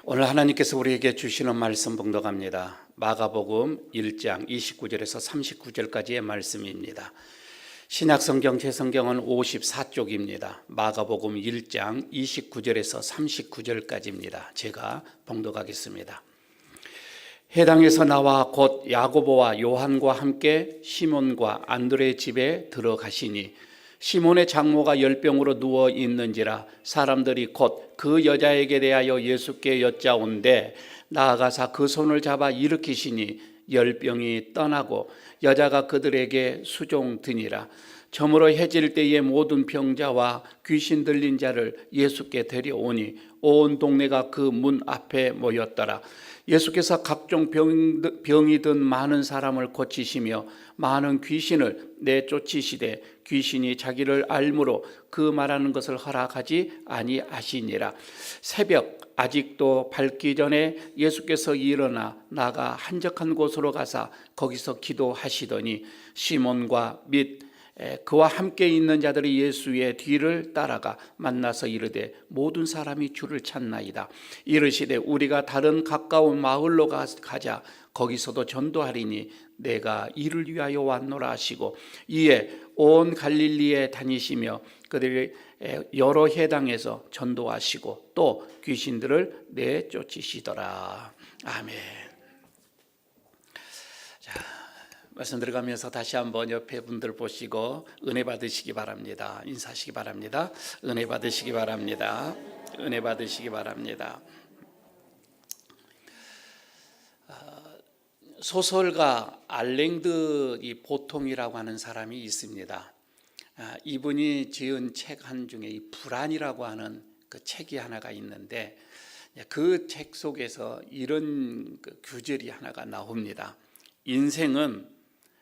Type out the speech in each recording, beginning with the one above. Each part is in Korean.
오늘 하나님께서 우리에게 주시는 말씀 봉독합니다. 마가복음 1장 29절에서 39절까지의 말씀입니다. 신약성경 제성경은 54쪽입니다. 마가복음 1장 29절에서 39절까지입니다. 제가 봉독하겠습니다. 해당에서 나와 곧 야고보와 요한과 함께 시몬과 안드레의 집에 들어가시니 시몬의 장모가 열병으로 누워 있는지라 사람들이 곧 그 여자에게 대하여 예수께 여짜온대 나아가사 그 손을 잡아 일으키시니 열병이 떠나고 여자가 그들에게 수종드니라. 저물어 해질 때에 모든 병자와 귀신 들린 자를 예수께 데려오니 온 동네가 그 문 앞에 모였더라. 예수께서 각종 병이 든 많은 사람을 고치시며 많은 귀신을 내쫓으시되 귀신이 자기를 알므로 그 말하는 것을 허락하지 아니하시니라. 새벽 아직도 밝기 전에 예수께서 일어나 나가 한적한 곳으로 가사 거기서 기도하시더니 시몬과 및 그와 함께 있는 자들이 예수의 뒤를 따라가 만나서 이르되 모든 사람이 주를 찾나이다. 이르시되 우리가 다른 가까운 마을로 가자. 거기서도 전도하리니 내가 이를 위하여 왔노라 하시고 이에 온 갈릴리에 다니시며 그들이 여러 해당에서 전도하시고 또 귀신들을 내쫓으시더라. 아멘. 말씀 들어가면서 다시 한번 옆에 분들 보시고 은혜 받으시기 바랍니다. 인사하시기 바랍니다. 은혜 받으시기 바랍니다. 은혜 받으시기 바랍니다. 소설가 알랭드 보통이라고 하는 사람이 있습니다. 이분이 지은 책 한 중에 이 불안이라고 하는 그 책이 하나가 있는데 그 책 속에서 이런 구절이 하나가 나옵니다. 인생은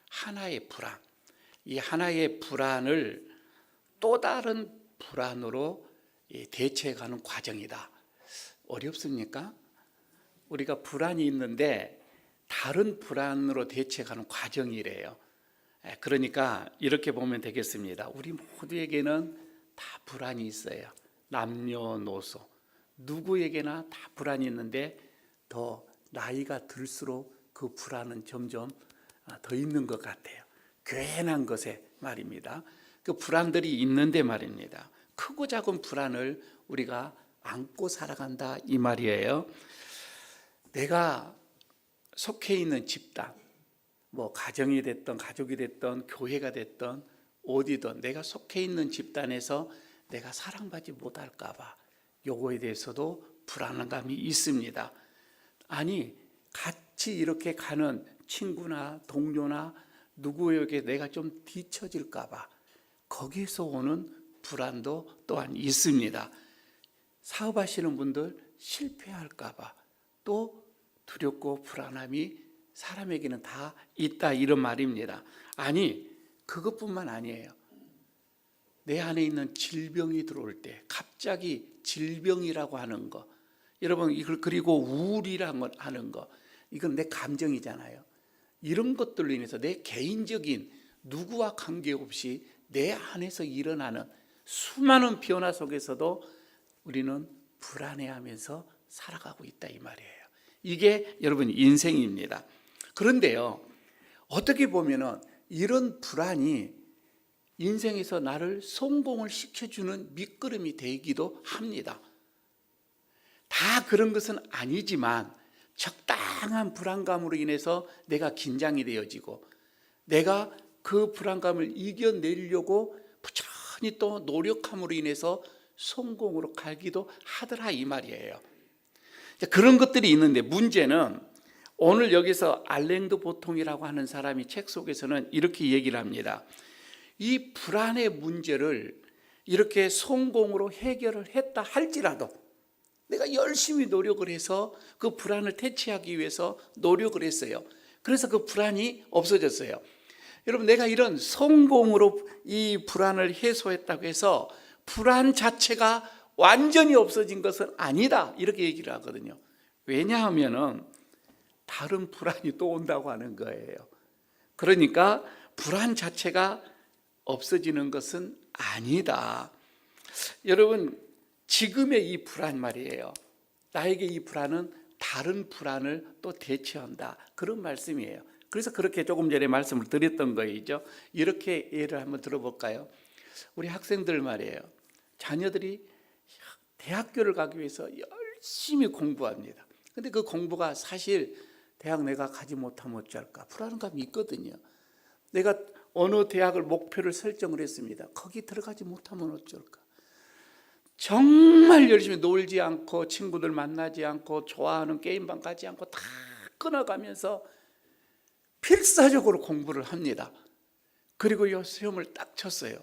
하나의 불안, 이 하나의 불안을 또 다른 불안으로 대체해가는 과정이다. 어렵습니까? 우리가 불안이 있는데 다른 불안으로 대체해가는 과정이래요. 그러니까 이렇게 보면 되겠습니다. 우리 모두에게는 다 불안이 있어요. 남녀노소 누구에게나 다 불안이 있는데 더 나이가 들수록 그 불안은 점점 더 있는 것 같아요. 괜한 것에 말입니다. 그 불안들이 있는데 말입니다. 크고 작은 불안을 우리가 안고 살아간다 이 말이에요. 내가 속해 있는 집단, 뭐 가정이 됐던 가족이 됐던 교회가 됐던 어디든 내가 속해 있는 집단에서 내가 사랑받지 못할까 봐 요거에 대해서도 불안감이 있습니다. 아니 같이 이렇게 가는 친구나 동료나 누구에게 내가 좀 뒤처질까 봐 거기에서 오는 불안도 또한 있습니다. 사업하시는 분들 실패할까 봐 또 두렵고 불안함이 사람에게는 다 있다 이런 말입니다. 아니 그것뿐만 아니에요. 내 안에 있는 질병이 들어올 때 갑자기 질병이라고 하는 거 여러분 이걸 그리고 우울이라고 하는 거 이건 내 감정이잖아요. 이런 것들로 인해서 내 개인적인 누구와 관계없이 내 안에서 일어나는 수많은 변화 속에서도 우리는 불안해하면서 살아가고 있다 이 말이에요. 이게 여러분 인생입니다. 그런데요 어떻게 보면은 이런 불안이 인생에서 나를 성공을 시켜주는 밑거름이 되기도 합니다. 다 그런 것은 아니지만 적당한 불안감으로 인해서 내가 긴장이 되어지고 내가 그 불안감을 이겨내려고 부지런히 또 노력함으로 인해서 성공으로 가기도 하더라 이 말이에요. 그런 것들이 있는데 문제는 오늘 여기서 알랭드 보통이라고 하는 사람이 책 속에서는 이렇게 얘기를 합니다. 이 불안의 문제를 이렇게 성공으로 해결을 했다 할지라도 내가 열심히 노력을 해서 그 불안을 퇴치하기 위해서 노력을 했어요. 그래서 그 불안이 없어졌어요. 여러분 내가 이런 성공으로 이 불안을 해소했다고 해서 불안 자체가 완전히 없어진 것은 아니다 이렇게 얘기를 하거든요. 왜냐하면 다른 불안이 또 온다고 하는 거예요. 그러니까 불안 자체가 없어지는 것은 아니다. 여러분 지금의 이 불안 말이에요. 나에게 이 불안은 다른 불안을 또 대체한다, 그런 말씀이에요. 그래서 그렇게 조금 전에 말씀을 드렸던 거이죠. 이렇게 예를 한번 들어볼까요? 우리 학생들 말이에요. 자녀들이 대학교를 가기 위해서 열심히 공부합니다. 근데 그 공부가 사실 대학 내가 가지 못하면 어쩔까 불안감이 있거든요. 내가 어느 대학을 목표를 설정을 했습니다. 거기 들어가지 못하면 어쩔까. 정말 열심히 놀지 않고 친구들 만나지 않고 좋아하는 게임방 가지 않고 다 끊어가면서 필사적으로 공부를 합니다. 그리고 이 시험을 딱 쳤어요.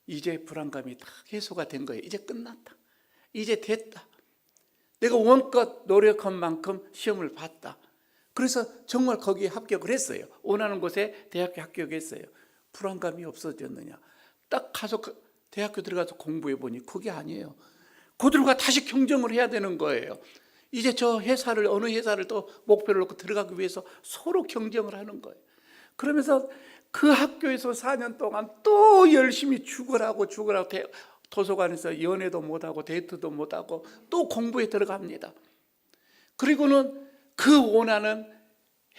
이제 불안감이 딱 해소가 된 거예요. 이제 끝났다. 이제 됐다. 내가 원껏 노력한 만큼 시험을 봤다. 그래서 정말 거기에 합격을 했어요. 원하는 곳에 대학교 합격했어요. 불안감이 없어졌느냐? 딱 가서 대학교 들어가서 공부해 보니 그게 아니에요. 그들과 다시 경쟁을 해야 되는 거예요. 이제 저 회사를, 어느 회사를 또 목표를 놓고 들어가기 위해서 서로 경쟁을 하는 거예요. 그러면서 그 학교에서 4년 동안 또 열심히 죽으라고 도서관에서 연애도 못하고 데이트도 못하고 또 공부에 들어갑니다. 그리고는 그 원하는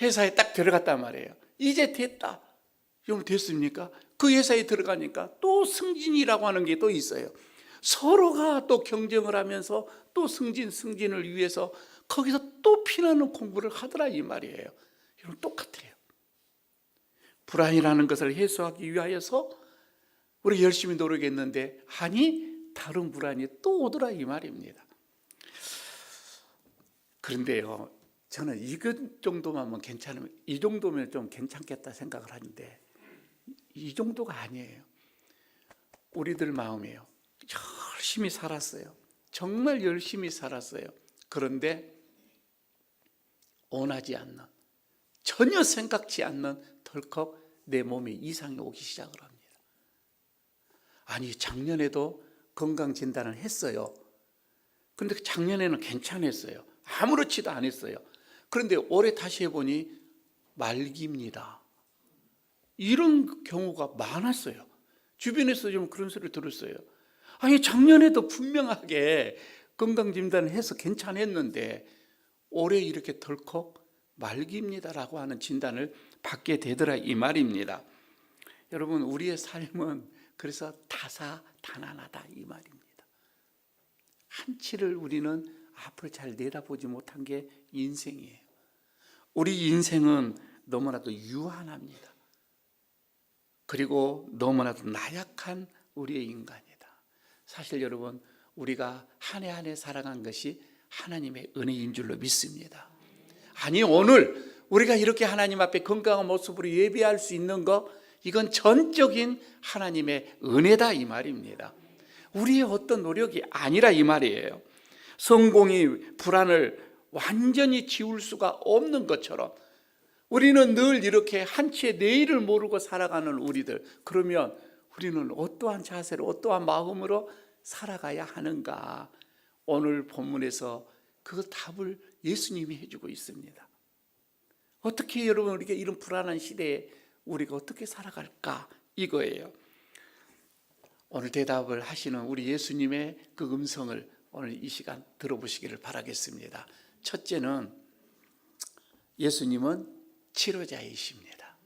회사에 딱 들어갔단 말이에요. 이제 됐다. 여러분 됐습니까? 그 회사에 들어가니까 또 승진이라고 하는 게 또 있어요. 서로가 또 경쟁을 하면서 또 승진을 위해서 거기서 또 피나는 공부를 하더라 이 말이에요. 여러분 똑같아요. 불안이라는 것을 해소하기 위하여서 우리 열심히 노력했는데 아니 다른 불안이 또 오더라 이 말입니다. 그런데요, 저는 이것 정도만 하면 괜찮으면, 이 정도면 좀 괜찮겠다 생각을 하는데 이 정도가 아니에요. 우리들 마음이에요. 열심히 살았어요. 정말 열심히 살았어요. 그런데 원하지 않는, 전혀 생각지 않는 덜컥 내 몸에 이상이 오기 시작을 합니다. 아니 작년에도 건강 진단을 했어요. 그런데 작년에는 괜찮았어요. 아무렇지도 않았어요. 그런데 올해 다시 해보니 말기입니다. 이런 경우가 많았어요. 주변에서 좀 그런 소리를 들었어요. 아니 작년에도 분명하게 건강진단을 해서 괜찮았는데 올해 이렇게 덜컥 말기입니다라고 하는 진단을 받게 되더라 이 말입니다. 여러분 우리의 삶은 그래서 다사다난하다 이 말입니다. 한치를 우리는 앞을 잘 내다보지 못한 게 인생이에요. 우리 인생은 너무나도 유한합니다. 그리고 너무나도 나약한 우리의 인간이다. 사실 여러분 우리가 한 해 한 해 살아간 것이 하나님의 은혜인 줄로 믿습니다. 아니 오늘 우리가 이렇게 하나님 앞에 건강한 모습으로 예배할 수 있는 것, 이건 전적인 하나님의 은혜다 이 말입니다. 우리의 어떤 노력이 아니라 이 말이에요. 성공이 불안을 완전히 지울 수가 없는 것처럼 우리는 늘 이렇게 한치의 내일을 모르고 살아가는 우리들, 그러면 우리는 어떠한 자세로 어떠한 마음으로 살아가야 하는가? 오늘 본문에서 그 답을 예수님이 해주고 있습니다. 어떻게 여러분 우리가 이런 불안한 시대에 우리가 어떻게 살아갈까? 이거예요. 오늘 대답을 하시는 우리 예수님의 그 음성을 오늘 이 시간 들어보시기를 바라겠습니다. 첫째는 예수님은 치료자이십니다.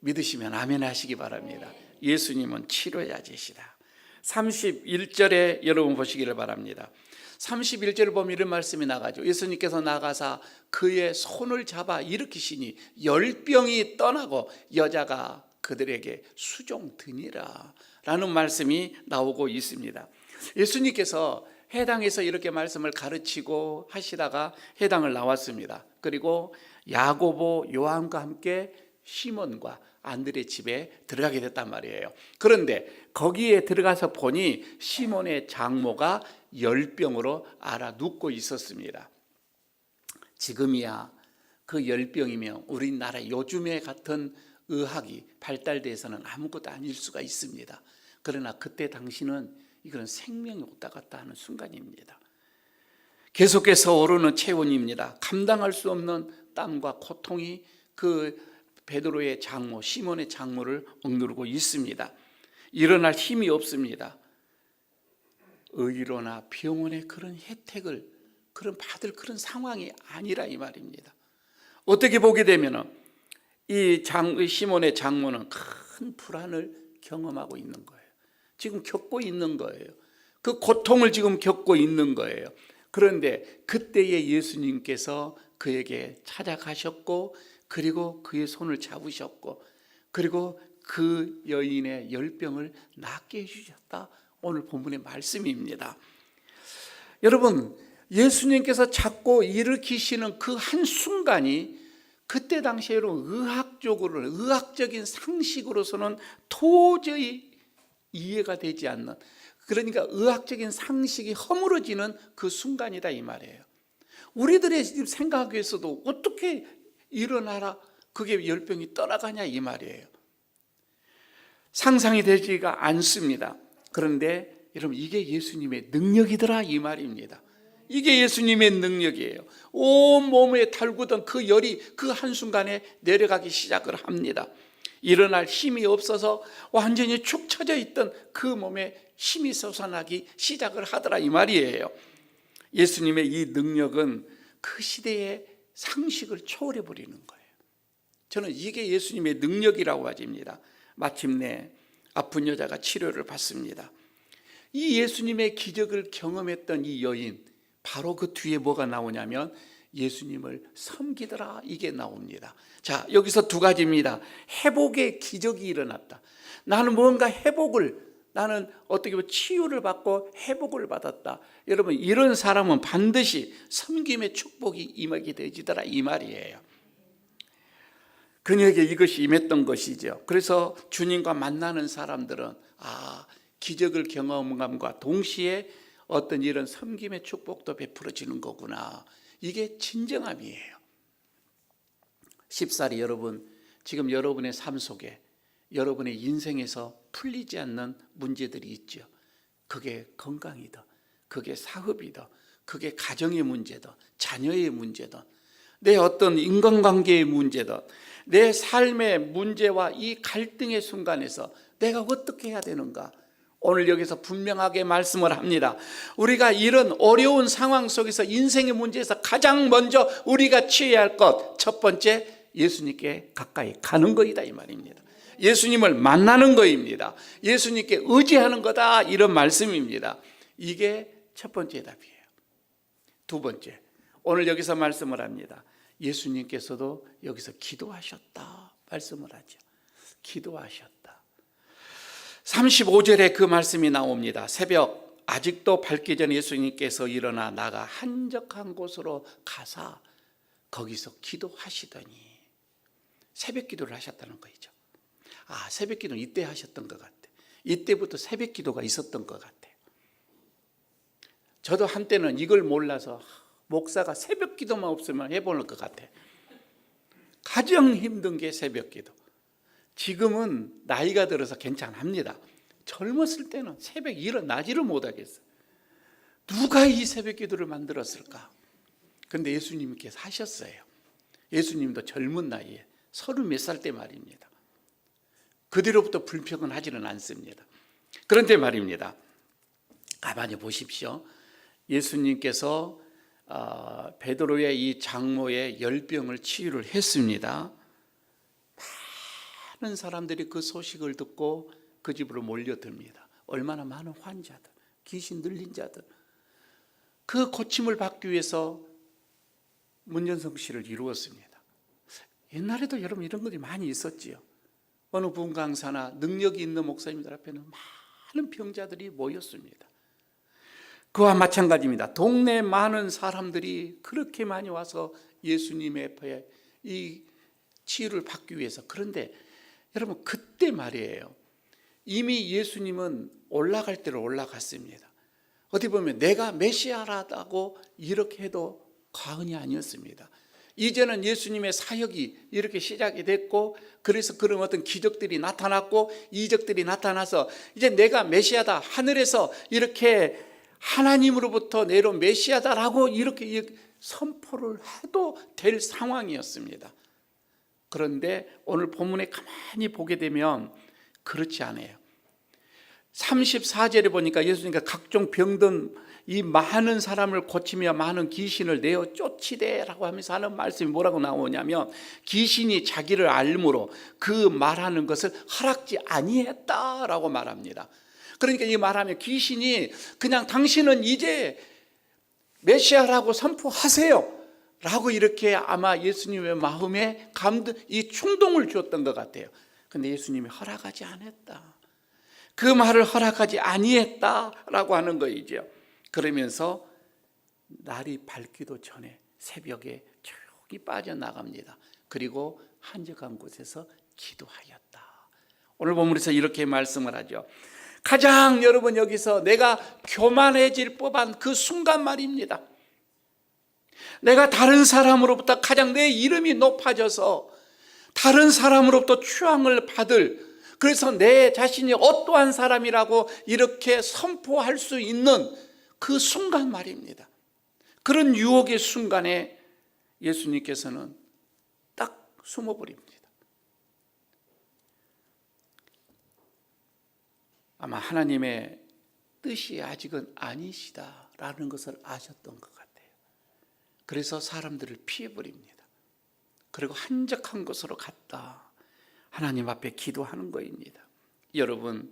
믿으시면 아멘 하시기 바랍니다. 예수님은 치료자이시다. 31절에 여러분 보시기를 바랍니다. 31절을 보면 이런 말씀이 나가죠. 예수님께서 나가사 그의 손을 잡아 일으키시니 열병이 떠나고 여자가 그들에게 수종드니라 라는 말씀이 나오고 있습니다. 예수님께서 해당에서 이렇게 말씀을 가르치고 하시다가 해당을 나왔습니다. 그리고 야고보, 요한과 함께 시몬과 안드레 집에 들어가게 됐단 말이에요. 그런데 거기에 들어가서 보니 시몬의 장모가 열병으로 앓아 눕고 있었습니다. 지금이야 그 열병이면 우리나라 요즘에 같은 의학이 발달돼서는 아무것도 아닐 수가 있습니다. 그러나 그때 당시는 이건 생명이 왔다 갔다 하는 순간입니다. 계속해서 오르는 체온입니다. 감당할 수 없는 땀과 고통이 그 베드로의 장모, 시몬의 장모를 억누르고 있습니다. 일어날 힘이 없습니다. 의료나 병원의 그런 혜택을 그런 받을 그런 상황이 아니라 이 말입니다. 어떻게 보게 되면은 이 시몬의 장모는 큰 불안을 경험하고 있는 거예요. 지금 겪고 있는 거예요. 그 고통을 지금 겪고 있는 거예요. 그런데 그때에 예수님께서 그에게 찾아가셨고, 그리고 그의 손을 잡으셨고, 그리고 그 여인의 열병을 낫게 해주셨다. 오늘 본문의 말씀입니다. 여러분, 예수님께서 잡고 일으키시는 그 한순간이 그때 당시에는 의학적인 상식으로서는 도저히 이해가 되지 않는, 그러니까 의학적인 상식이 허물어지는 그 순간이다 이 말이에요. 우리들의 생각에서도 어떻게 일어나라 그게 열병이 떠나가냐 이 말이에요. 상상이 되지가 않습니다. 그런데 여러분, 이게 예수님의 능력이더라 이 말입니다. 이게 예수님의 능력이에요. 온 몸에 달구던 그 열이 그 한순간에 내려가기 시작을 합니다. 일어날 힘이 없어서 완전히 축 처져 있던 그 몸에 힘이 솟아나기 시작을 하더라 이 말이에요. 예수님의 이 능력은 그 시대의 상식을 초월해 버리는 거예요. 저는 이게 예수님의 능력이라고 봐집니다. 마침내 아픈 여자가 치료를 받습니다. 이 예수님의 기적을 경험했던 이 여인, 바로 그 뒤에 뭐가 나오냐면 예수님을 섬기더라 이게 나옵니다. 자, 여기서 두 가지입니다. 회복의 기적이 일어났다. 나는 뭔가 나는 어떻게 보면 치유를 받고 회복을 받았다. 여러분, 이런 사람은 반드시 섬김의 축복이 임하게 되지더라 이 말이에요. 그녀에게 이것이 임했던 것이죠. 그래서 주님과 만나는 사람들은 기적을 경험함과 동시에 어떤 이런 섬김의 축복도 베풀어지는 거구나. 이게 진정함이에요. 십살이 여러분, 지금 여러분의 삶 속에, 여러분의 인생에서 풀리지 않는 문제들이 있죠. 그게 건강이다, 그게 사업이다, 그게 가정의 문제다, 자녀의 문제다, 내 어떤 인간관계의 문제다, 내 삶의 문제와 이 갈등의 순간에서 내가 어떻게 해야 되는가? 오늘 여기서 분명하게 말씀을 합니다. 우리가 이런 어려운 상황 속에서 인생의 문제에서 가장 먼저 우리가 취해야 할 것, 첫 번째, 예수님께 가까이 가는 것이다 이 말입니다. 예수님을 만나는 것입니다. 예수님께 의지하는 거다, 이런 말씀입니다. 이게 첫 번째 답이에요. 두 번째, 오늘 여기서 말씀을 합니다. 예수님께서도 여기서 기도하셨다 말씀을 하죠. 기도하셨다. 35절에 그 말씀이 나옵니다. 새벽 아직도 밝기 전에 예수님께서 일어나 나가 한적한 곳으로 가사 거기서 기도하시더니, 새벽 기도를 하셨다는 거죠. 새벽 기도는 이때 하셨던 것 같아요. 이때부터 새벽 기도가 있었던 것 같아요. 저도 한때는 이걸 몰라서 목사가 새벽 기도만 없으면 해보는 것 같아요. 가장 힘든 게 새벽 기도. 지금은 나이가 들어서 괜찮합니다. 젊었을 때는 새벽 일어나지를 못하겠어요. 누가 이 새벽 기도를 만들었을까? 그런데 예수님께서 하셨어요. 예수님도 젊은 나이에 30몇 살 때 말입니다. 그 뒤로부터 불평은 하지는 않습니다. 그런데 말입니다, 가만히 보십시오. 예수님께서 베드로의 이 장모의 열병을 치유를 했습니다. 많은 사람들이 그 소식을 듣고 그 집으로 몰려듭니다. 얼마나 많은 환자들, 귀신 들린 자들, 그 고침을 받기 위해서 문전성시를 이루었습니다. 옛날에도 여러분 이런 것이 많이 있었지요. 어느 분강사나 능력이 있는 목사님들 앞에는 많은 병자들이 모였습니다. 그와 마찬가지입니다. 동네 많은 사람들이 그렇게 많이 와서 예수님 앞에 이 치유를 받기 위해서. 그런데 여러분, 그때 말이에요, 이미 예수님은 올라갈 대로 올라갔습니다. 어떻게 보면 내가 메시아라고 이렇게 해도 과언이 아니었습니다. 이제는 예수님의 사역이 이렇게 시작이 됐고, 그래서 그런 어떤 기적들이 나타났고 이적들이 나타나서 이제 내가 메시아다, 하늘에서 이렇게 하나님으로부터 내려온 메시아다라고 이렇게 선포를 해도 될 상황이었습니다. 그런데 오늘 본문에 가만히 보게 되면 그렇지 않아요. 34절에 보니까 예수님께서 각종 병든 이 많은 사람을 고치며 많은 귀신을 내어 쫓으되라고 하면서 하는 말씀이 뭐라고 나오냐면, 귀신이 자기를 알므로 그 말하는 것을 허락지 아니했다라고 말합니다. 그러니까 이 말하면 귀신이 그냥 당신은 이제 메시아라고 선포하세요 라고 이렇게 아마 예수님의 마음에 이 충동을 주었던 것 같아요. 근데 예수님이 허락하지 않았다. 그 말을 허락하지 아니했다라고 하는 거이죠. 그러면서 날이 밝기도 전에 새벽에 조용히 빠져나갑니다. 그리고 한적한 곳에서 기도하였다. 오늘 본문에서 이렇게 말씀을 하죠. 가장 여러분 여기서 내가 교만해질 법한 그 순간 말입니다. 내가 다른 사람으로부터 가장 내 이름이 높아져서 다른 사람으로부터 추앙을 받을, 그래서 내 자신이 어떠한 사람이라고 이렇게 선포할 수 있는 그 순간 말입니다. 그런 유혹의 순간에 예수님께서는 딱 숨어버립니다. 아마 하나님의 뜻이 아직은 아니시다라는 것을 아셨던 것 같아요. 그래서 사람들을 피해버립니다. 그리고 한적한 곳으로 갔다 하나님 앞에 기도하는 것입니다. 여러분,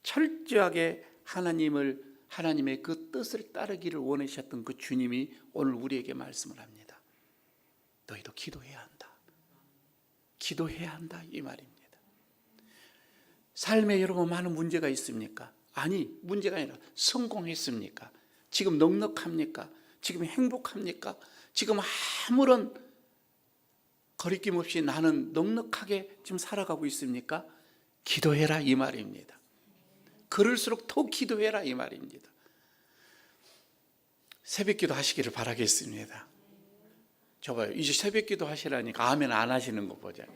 철저하게 하나님의 그 뜻을 따르기를 원하셨던 그 주님이 오늘 우리에게 말씀을 합니다. 너희도 기도해야 한다. 기도해야 한다, 이 말입니다. 삶에 여러분 많은 문제가 있습니까? 아니, 문제가 아니라 성공했습니까? 지금 넉넉합니까? 지금 행복합니까? 지금 아무런 거리낌 없이 나는 넉넉하게 지금 살아가고 있습니까? 기도해라, 이 말입니다. 그럴수록 더 기도해라, 이 말입니다. 새벽기도 하시기를 바라겠습니다. 저봐요, 이제 새벽기도 하시라니까 아멘 안 하시는 거 보자.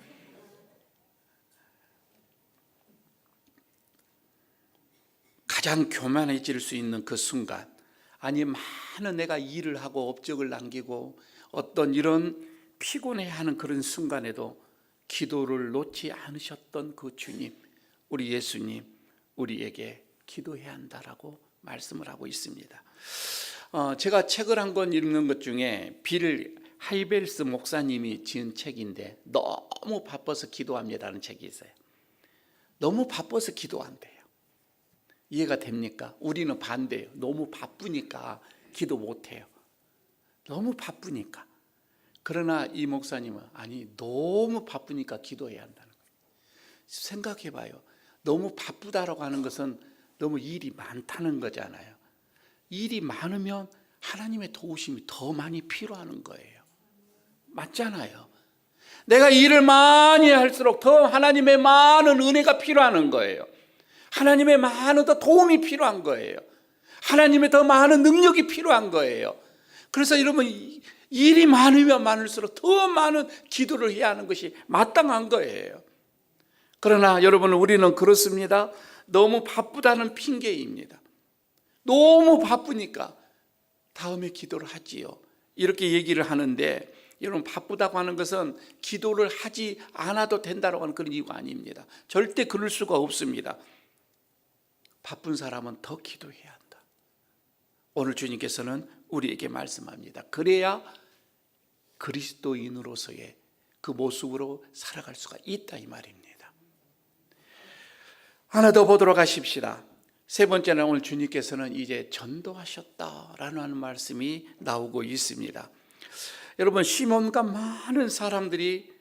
가장 교만해질 수 있는 그 순간, 아니 많은 내가 일을 하고 업적을 남기고 어떤 이런 피곤해하는 그런 순간에도 기도를 놓지 않으셨던 그 주님, 우리 예수님, 우리에게 기도해야 한다라고 말씀을 하고 있습니다. 제가 책을 한 권 읽는 것 중에 빌 하이벨스 목사님이 지은 책인데, 너무 바빠서 기도합니다라는 책이 있어요. 너무 바빠서 기도한대요. 이해가 됩니까? 우리는 반대예요. 너무 바쁘니까 기도 못해요. 너무 바쁘니까. 그러나 이 목사님은 아니, 너무 바쁘니까 기도해야 한다는 거예요. 생각해 봐요. 너무 바쁘다라고 하는 것은 너무 일이 많다는 거잖아요. 일이 많으면 하나님의 도우심이 더 많이 필요한 거예요. 맞잖아요. 내가 일을 많이 할수록 더 하나님의 많은 은혜가 필요한 거예요. 하나님의 많은 더 도움이 필요한 거예요. 하나님의 더 많은 능력이 필요한 거예요. 그래서 여러분, 일이 많으면 많을수록 더 많은 기도를 해야 하는 것이 마땅한 거예요. 그러나 여러분, 우리는 그렇습니다. 너무 바쁘다는 핑계입니다. 너무 바쁘니까 다음에 기도를 하지요, 이렇게 얘기를 하는데, 여러분, 바쁘다고 하는 것은 기도를 하지 않아도 된다고 하는 그런 이유가 아닙니다. 절대 그럴 수가 없습니다. 바쁜 사람은 더 기도해야 한다. 오늘 주님께서는 우리에게 말씀합니다. 그래야 그리스도인으로서의 그 모습으로 살아갈 수가 있다, 이 말입니다. 하나 더 보도록 하십시다. 세 번째는 오늘 주님께서는 이제 전도하셨다라는 말씀이 나오고 있습니다. 여러분, 시몬과 많은 사람들이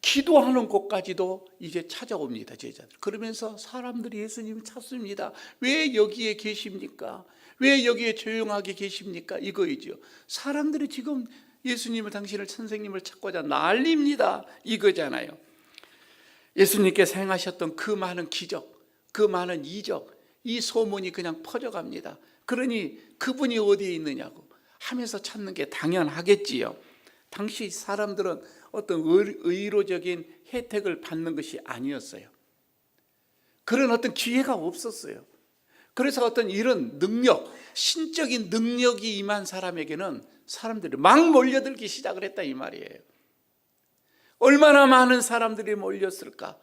기도하는 곳까지도 이제 찾아옵니다, 제자들. 그러면서 사람들이 예수님을 찾습니다. 왜 여기에 계십니까? 왜 여기에 조용하게 계십니까? 이거이죠. 사람들이 지금 예수님을, 당신을, 선생님을 찾고자 난립니다, 이거잖아요. 예수님께서 행하셨던 그 많은 기적, 그 많은 이적, 이 소문이 그냥 퍼져갑니다. 그러니 그분이 어디에 있느냐고 하면서 찾는 게 당연하겠지요. 당시 사람들은 어떤 의로적인 혜택을 받는 것이 아니었어요. 그런 어떤 기회가 없었어요. 그래서 어떤 이런 능력, 신적인 능력이 임한 사람에게는 사람들이 막 몰려들기 시작을 했다, 이 말이에요. 얼마나 많은 사람들이 몰렸을까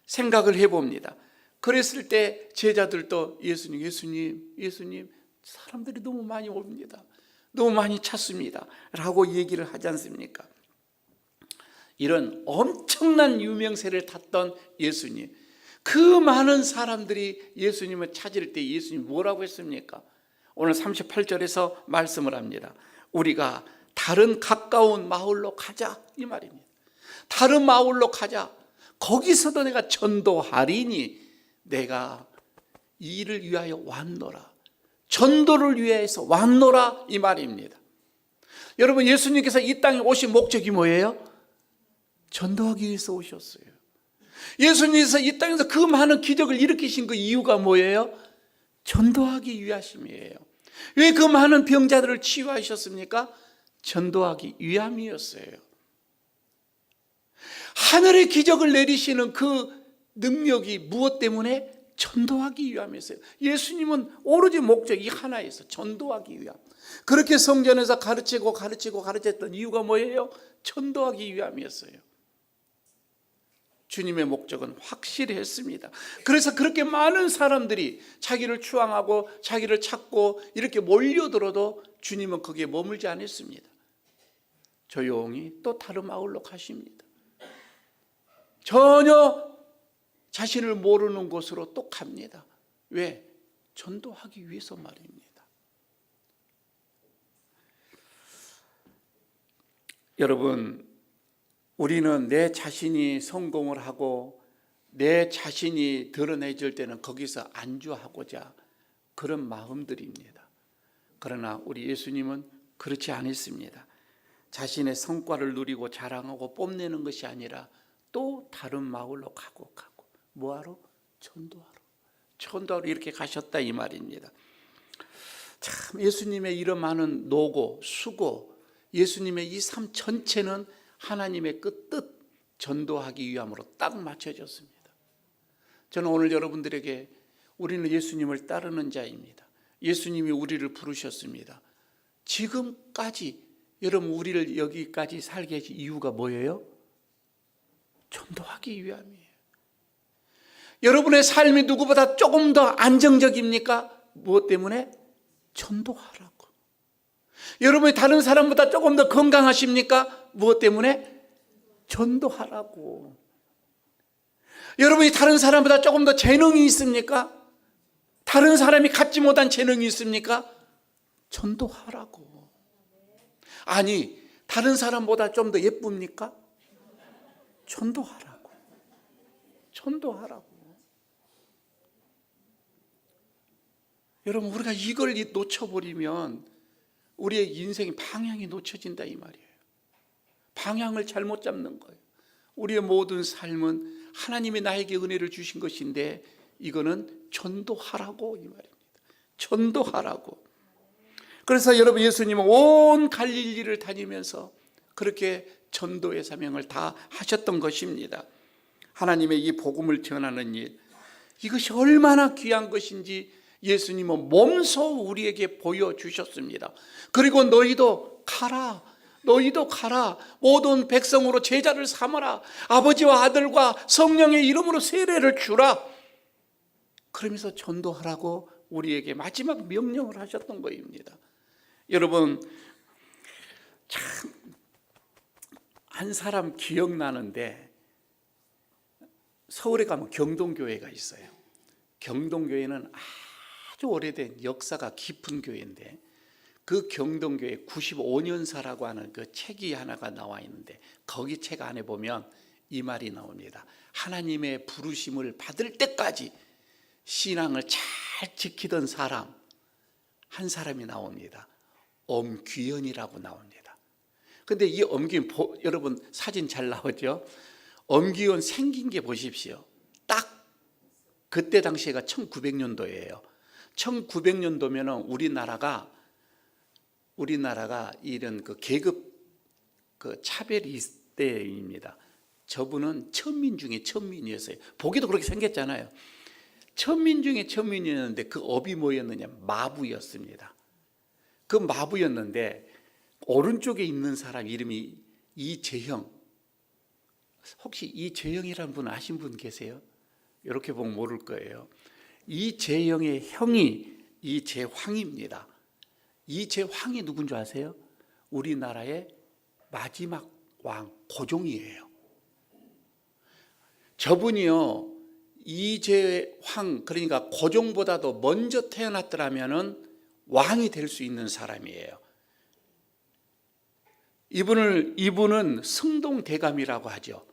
생각을 해봅니다. 그랬을 때 제자들도 예수님 사람들이 너무 많이 옵니다. 너무 많이 찾습니다. 라고 얘기를 하지 않습니까? 이런 엄청난 유명세를 탔던 예수님, 그 많은 사람들이 예수님을 찾을 때 예수님 뭐라고 했습니까? 오늘 38절에서 말씀을 합니다. 우리가 다른 가까운 마을로 가자, 이 말입니다. 다른 마을로 가자. 거기서도 내가 전도하리니 내가 이 일을 위하여 왔노라. 전도를 위해서 왔노라, 이 말입니다. 여러분, 예수님께서 이 땅에 오신 목적이 뭐예요? 전도하기 위해서 오셨어요. 예수님께서 이 땅에서 그 많은 기적을 일으키신 그 이유가 뭐예요? 전도하기 위하심이에요. 왜 그 많은 병자들을 치유하셨습니까? 전도하기 위함이었어요. 하늘의 기적을 내리시는 그 능력이 무엇 때문에? 전도하기 위함이었어요. 예수님은 오로지 목적이 하나였어요. 전도하기 위함. 그렇게 성전에서 가르쳤던 이유가 뭐예요? 전도하기 위함이었어요. 주님의 목적은 확실히 했습니다. 그래서 그렇게 많은 사람들이 자기를 추앙하고 자기를 찾고 이렇게 몰려들어도 주님은 거기에 머물지 않았습니다. 조용히 또 다른 마을로 가십니다. 전혀 자신을 모르는 곳으로 또 갑니다. 왜? 전도하기 위해서 말입니다. 여러분, 우리는 내 자신이 성공을 하고 내 자신이 드러내질 때는 거기서 안주하고자 그런 마음들입니다. 그러나 우리 예수님은 그렇지 않았습니다. 자신의 성과를 누리고 자랑하고 뽐내는 것이 아니라 또 다른 마을로 가고 뭐하러? 전도하러 이렇게 가셨다, 이 말입니다. 참, 예수님의 이런 많은 노고, 수고, 예수님의 이 삶 전체는 하나님의 그 뜻, 전도하기 위함으로 딱 맞춰졌습니다. 저는 오늘 여러분들에게 우리는 예수님을 따르는 자입니다. 예수님이 우리를 부르셨습니다. 지금까지 여러분 우리를 여기까지 살게 하신 이유가 뭐예요? 전도하기 위함이에요. 여러분의 삶이 누구보다 조금 더 안정적입니까? 무엇 때문에? 전도하라고. 여러분이 다른 사람보다 조금 더 건강하십니까? 무엇 때문에? 전도하라고. 여러분이 다른 사람보다 조금 더 재능이 있습니까? 다른 사람이 갖지 못한 재능이 있습니까? 전도하라고. 아니, 다른 사람보다 좀 더 예쁩니까? 전도하라고. 전도하라고. 여러분, 우리가 이걸 놓쳐버리면 우리의 인생의 방향이 놓쳐진다, 이 말이에요. 방향을 잘못 잡는 거예요. 우리의 모든 삶은 하나님이 나에게 은혜를 주신 것인데 이거는 전도하라고, 이 말입니다. 전도하라고. 그래서 여러분, 예수님은 온 갈릴리를 다니면서 그렇게 전도의 사명을 다 하셨던 것입니다. 하나님의 이 복음을 전하는 일, 이것이 얼마나 귀한 것인지 예수님은 몸소 우리에게 보여주셨습니다. 그리고 너희도 가라, 모든 백성으로 제자를 삼아라, 아버지와 아들과 성령의 이름으로 세례를 주라. 그러면서 전도하라고 우리에게 마지막 명령을 하셨던 것입니다. 여러분, 참 한 사람 기억나는데, 서울에 가면 경동교회가 있어요. 경동교회는 아주 오래된 역사가 깊은 교회인데, 그 경동교회 95년사라고 하는 그 책이 하나가 나와 있는데, 거기 책 안에 보면 이 말이 나옵니다. 하나님의 부르심을 받을 때까지 신앙을 잘 지키던 사람 한 사람이 나옵니다. 엄귀연이라고 나옵니다. 근데 이 엄귀연, 여러분 사진 잘 나오죠? 엄귀연 생긴 게 보십시오. 딱 그때 당시가 1900년도예요. 1900년도면은 우리나라가 이런 그 계급 그 차별이 있을 때입니다. 저분은 천민 중에 천민이었어요. 보기도 그렇게 생겼잖아요. 천민 중에 천민이었는데 그 업이 뭐였느냐? 마부였습니다. 그 마부였는데 오른쪽에 있는 사람 이름이 이재형. 혹시 이재형이라는 분 아신 분 계세요? 이렇게 보면 모를 거예요. 이재형의 형이 이 제황입니다. 이 제황이 누군 줄 아세요? 우리나라의 마지막 왕 고종이에요. 저분이요, 이제황, 그러니까 고종보다도 먼저 태어났더라면 왕이 될 수 있는 사람이에요. 이분은 승동대감이라고 하죠,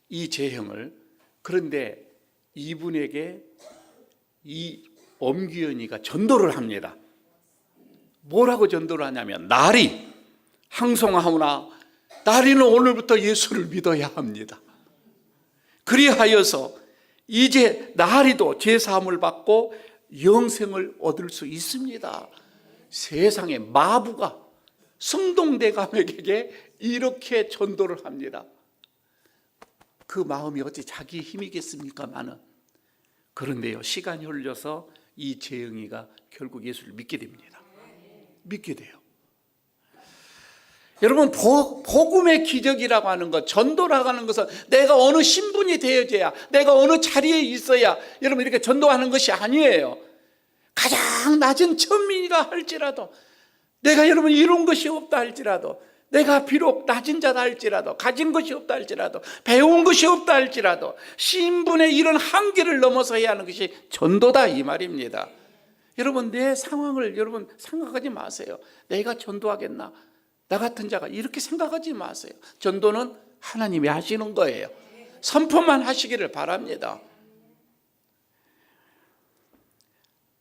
이재형을. 그런데 이분에게 이 엄기현이가 전도를 합니다. 뭐라고 전도를 하냐면, 나리 항송하오나 나리는 오늘부터 예수를 믿어야 합니다. 그리하여서 이제 나리도 죄사함을 받고 영생을 얻을 수 있습니다. 세상에 마부가 승동대감에게 이렇게 전도를 합니다. 그 마음이 어찌 자기 힘이겠습니까마는. 그런데요, 시간이 흘러서 이 재영이가 결국 예수를 믿게 됩니다. 믿게 돼요. 여러분, 복음의 기적이라고 하는 것, 전도라고 하는 것은 내가 어느 신분이 되어져야, 내가 어느 자리에 있어야 여러분 이렇게 전도하는 것이 아니에요. 가장 낮은 천민이라 할지라도, 내가 여러분 이룬 것이 없다 할지라도, 내가 비록 낮은 자다 할지라도, 가진 것이 없다 할지라도, 배운 것이 없다 할지라도 신분의 이런 한계를 넘어서야 하는 것이 전도다, 이 말입니다. 여러분, 내 상황을 여러분 생각하지 마세요. 내가 전도하겠나, 나 같은 자가, 이렇게 생각하지 마세요. 전도는 하나님이 하시는 거예요. 선포만 하시기를 바랍니다.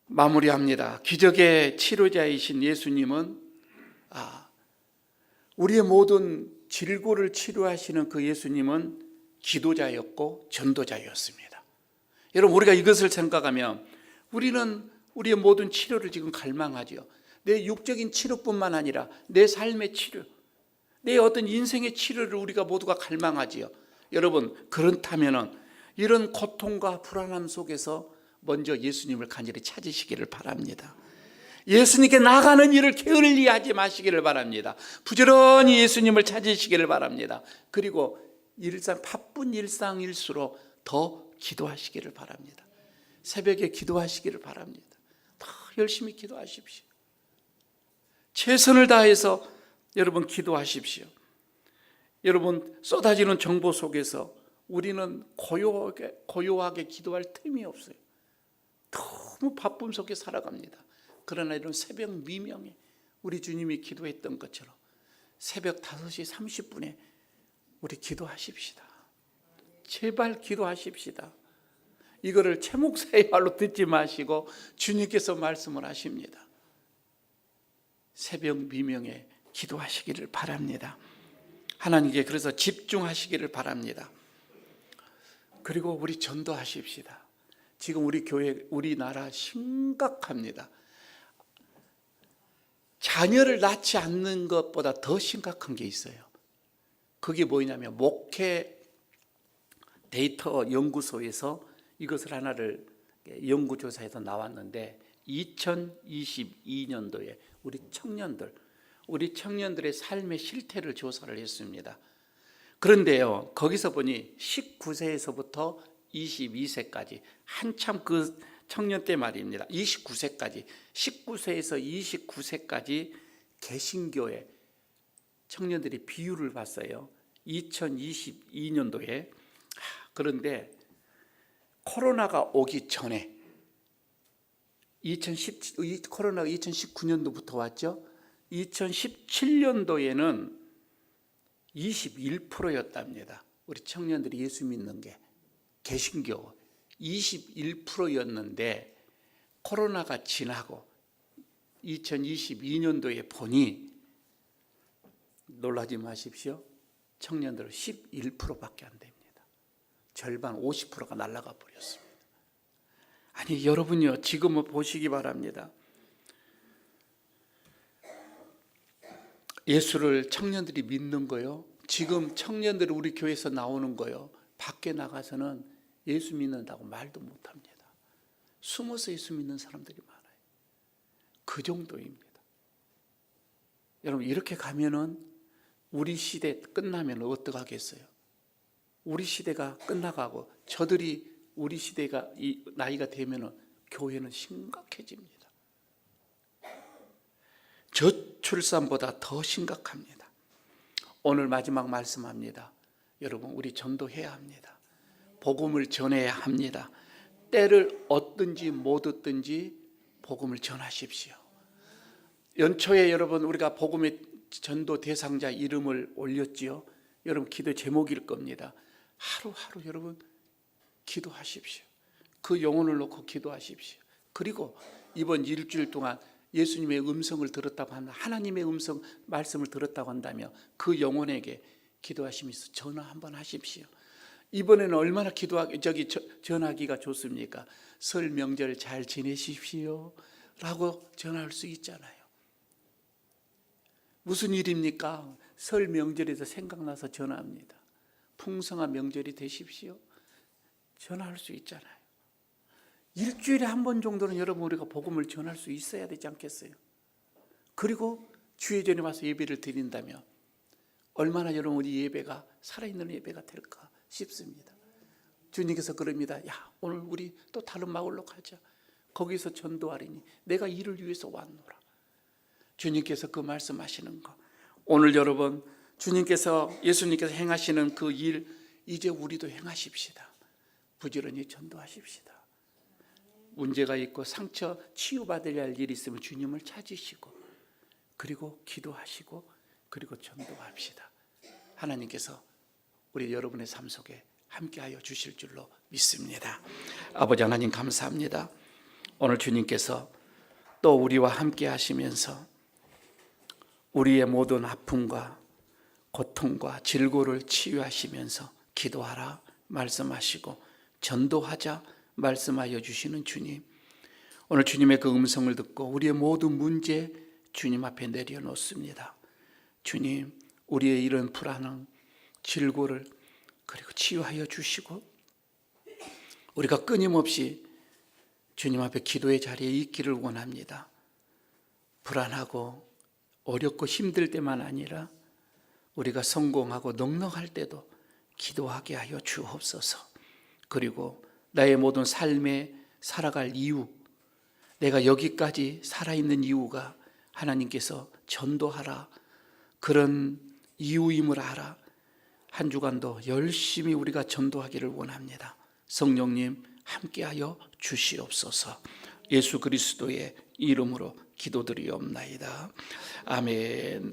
마무리합니다. 기적의 치료자이신 예수님은 우리의 모든 질고를 치료하시는 그 예수님은 기도자였고 전도자였습니다. 여러분, 우리가 이것을 생각하면 우리는 우리의 모든 치료를 지금 갈망하죠. 내 육적인 치료뿐만 아니라 내 삶의 치료, 내 어떤 인생의 치료를 우리가 모두가 갈망하지요. 여러분, 그렇다면 이런 고통과 불안함 속에서 먼저 예수님을 간절히 찾으시기를 바랍니다. 예수님께 나가는 일을 게을리하지 마시기를 바랍니다. 부지런히 예수님을 찾으시기를 바랍니다. 그리고 바쁜 일상일수록 더 기도하시기를 바랍니다. 새벽에 기도하시기를 바랍니다. 더 열심히 기도하십시오. 최선을 다해서 여러분 기도하십시오. 여러분, 쏟아지는 정보 속에서 우리는 고요하게 기도할 틈이 없어요. 너무 바쁨 속에 살아갑니다. 그러나 이런 새벽 미명에 우리 주님이 기도했던 것처럼 새벽 5시 30분에 우리 기도하십시다. 제발 기도하십시다. 이거를 최 목사의 말로 듣지 마시고 주님께서 말씀을 하십니다. 새벽 미명에 기도하시기를 바랍니다. 하나님께 그래서 집중하시기를 바랍니다. 그리고 우리 전도하십시다. 지금 우리 교회, 우리나라 심각합니다. 자녀를 낳지 않는 것보다 더 심각한 게 있어요. 그게 뭐냐면, 목회 데이터 연구소에서 이것을 하나를 연구조사해서 나왔는데, 2022년도에 우리 청년들의 삶의 실태를 조사를 했습니다. 그런데요, 거기서 보니 19세에서부터 22세까지, 한참 그 청년 때 말입니다. 19세까지, 19세에서 29세까지 개신교회 청년들이 비율을 봤어요. 2022년도에. 그런데 코로나가 오기 전에, 코로나가 2019년도부터 왔죠. 2017년도에는 21%였답니다. 우리 청년들이 예수 믿는 게, 개신교 21%였는데 코로나가 지나고 2022년도에 보니, 놀라지 마십시오, 청년들 11%밖에 안 됩니다. 절반 50%가 날아가 버렸습니다. 아니 여러분요, 지금은 보시기 바랍니다. 예수를 청년들이 믿는 거요, 지금 청년들이 우리 교회에서 나오는 거요, 밖에 나가서는 예수 믿는다고 말도 못합니다. 숨어서 예수 믿는 사람들이 많아요. 그 정도입니다. 여러분, 이렇게 가면은 우리 시대 끝나면 어떡하겠어요? 우리 시대가 끝나가고 저들이 우리 시대가 이 나이가 되면은 교회는 심각해집니다. 저출산보다 더 심각합니다. 오늘 마지막 말씀합니다. 여러분, 우리 전도해야 합니다. 복음을 전해야 합니다. 때를 얻든지 못 얻든지 복음을 전하십시오. 연초에 여러분 우리가 복음의 전도 대상자 이름을 올렸지요. 여러분 기도 제목일 겁니다. 하루하루 여러분 기도하십시오. 그 영혼을 놓고 기도하십시오. 그리고 이번 일주일 동안 예수님의 음성을 들었다고 한다, 하나님의 음성 말씀을 들었다고 한다면 그 영혼에게 기도하시면서 전화 한번 하십시오. 이번에는 얼마나 전하기가 좋습니까? 설 명절 잘 지내십시오 라고 전할 수 있잖아요. 무슨 일입니까? 설 명절에서 생각나서 전화합니다. 풍성한 명절이 되십시오. 전화할 수 있잖아요. 일주일에 한 번 정도는 여러분 우리가 복음을 전할 수 있어야 되지 않겠어요? 그리고 주의 전에 와서 예배를 드린다면 얼마나 여러분 우리 예배가 살아있는 예배가 될까 싶습니다. 주님께서 그럽니다. 야, 오늘 우리 또 다른 마을로 가자. 거기서 전도하리니 내가 이를 위해서 왔노라. 주님께서 그 말씀하시는 거, 오늘 여러분 예수님께서 행하시는 그 일 이제 우리도 행하십시다. 부지런히 전도하십시다. 문제가 있고 상처 치유받아야 할 일이 있으면 주님을 찾으시고 그리고 기도하시고 그리고 전도합시다. 하나님께서 우리 여러분의 삶 속에 함께하여 주실 줄로 믿습니다. 아버지 하나님 감사합니다. 오늘 주님께서 또 우리와 함께 하시면서 우리의 모든 아픔과 고통과 질고를 치유하시면서 기도하라 말씀하시고 전도하자 말씀하여 주시는 주님, 오늘 주님의 그 음성을 듣고 우리의 모든 문제 주님 앞에 내려놓습니다. 주님, 우리의 이런 불안함, 질고를 그리고 치유하여 주시고 우리가 끊임없이 주님 앞에 기도의 자리에 있기를 원합니다. 불안하고 어렵고 힘들 때만 아니라 우리가 성공하고 넉넉할 때도 기도하게 하여 주옵소서. 그리고 나의 모든 삶에 살아갈 이유, 내가 여기까지 살아있는 이유가 하나님께서 전도하라 그런 이유임을 알아 한 주간도 열심히 우리가 전도하기를 원합니다. 성령님 함께하여 주시옵소서. 예수 그리스도의 이름으로 기도드리옵나이다. 아멘.